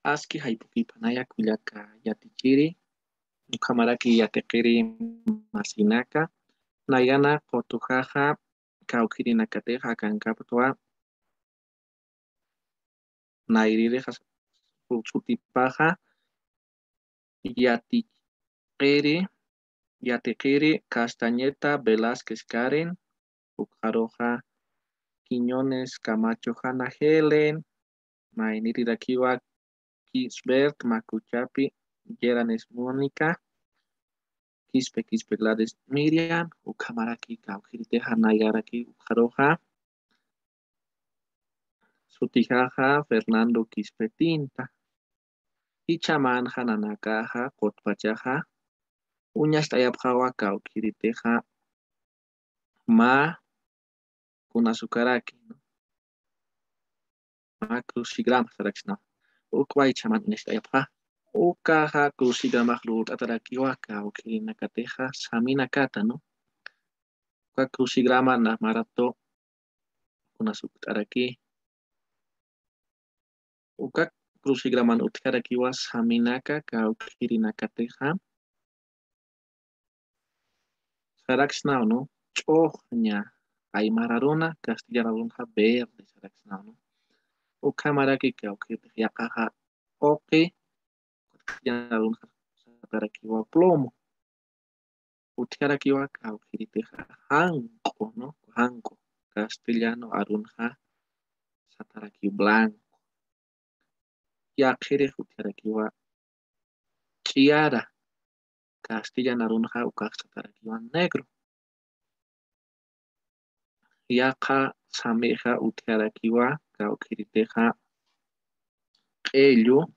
Aski haypukipanaya kuyaka yatichiri, kamaraki yatekiri masinaka, nayana kotujaja, kaukiri nakateja kankaptua, nairireja sutipaja, yatikiri, yatikiri, Castañeta, Velázquez Karen, Ujaroja, Quiñones, Camacho, Hanna Helen, Mainirirakiwa, Kisbert, Makuchapi, Yeranes Mónica, Quispe Gladys Miriam, Ukamaraki, Kaujiriteja, Nayagaraki, Ujaroja, Sutijaja, Fernando Quispetinta, Ichaman, Hananakaja, Kotpachaja, Uñas Tayapjawa, Kaujiriteja, Ma, Kunasukaraki, Ma Crucigrama, Saraxna, Ukwai Chaman, Nestayapja. Ukaja Crucigrama, Atarakiwaka, Ukinakateja, Samina Kata, ¿no? Uka Crucigrama, Namarato, Kunasukaraki. Uka crucigraman utjarakiwa saminaka kaukirinakateja. Saraxnao, ¿no? Choña. Aymararona, castellanarona verde, saraxnao, ¿no? Uka maraki kaukiriyakaja oke, castellanarona satarakiwa plomo. Utjarakiwa kaukiriteja hanko, ¿no? Hanko. Castellano arunja sataraki blanco. Yakere utjarakiwa chiara. Castilla naranja ukaxtatarakiwa negro. Yaka sameja utiarakiwa kaukiriteja ello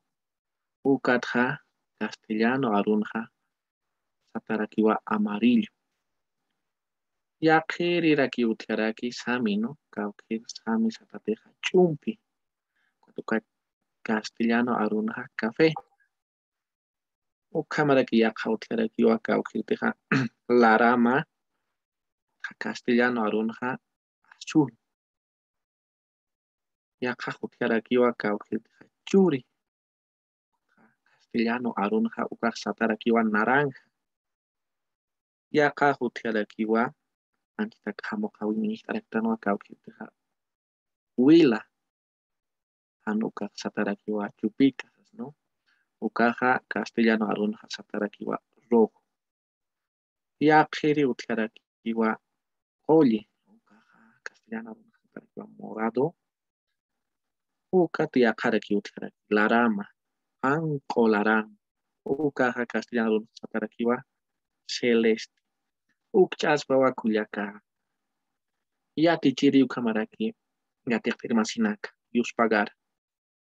ukatja castellano arunja satarakiwa amarillo. Yakiriraki utiaraki sami, ¿no? Kaukir sami satateja chumpi. Cuando castellano arunja café. Ukamaraki yaka utiarakiwa kaukiriteja larama castellano arunja azul. Yaka utiarakiwa kaukiriteja churi. Castellano arunja uka satarakiwa naranja. Yaka utiarakiwa antita kamo kawin ishtarektano kaukiriteja huila. Hanuka satarakiwa chupicas, ¿no? Ukaja castellano arunja satarakiwa rojo. Yakiri utiarakiwa oye. Ukaja castellano arunja satarakiwa morado. Ukati yakaraki utiaraki larama. Anko larama. Ukaja castellano arunja satarakiwa celeste. Ukchaspa wakuyaka. Yati chiri ukamaraki. Yatiktir masinaka. Yuspagar.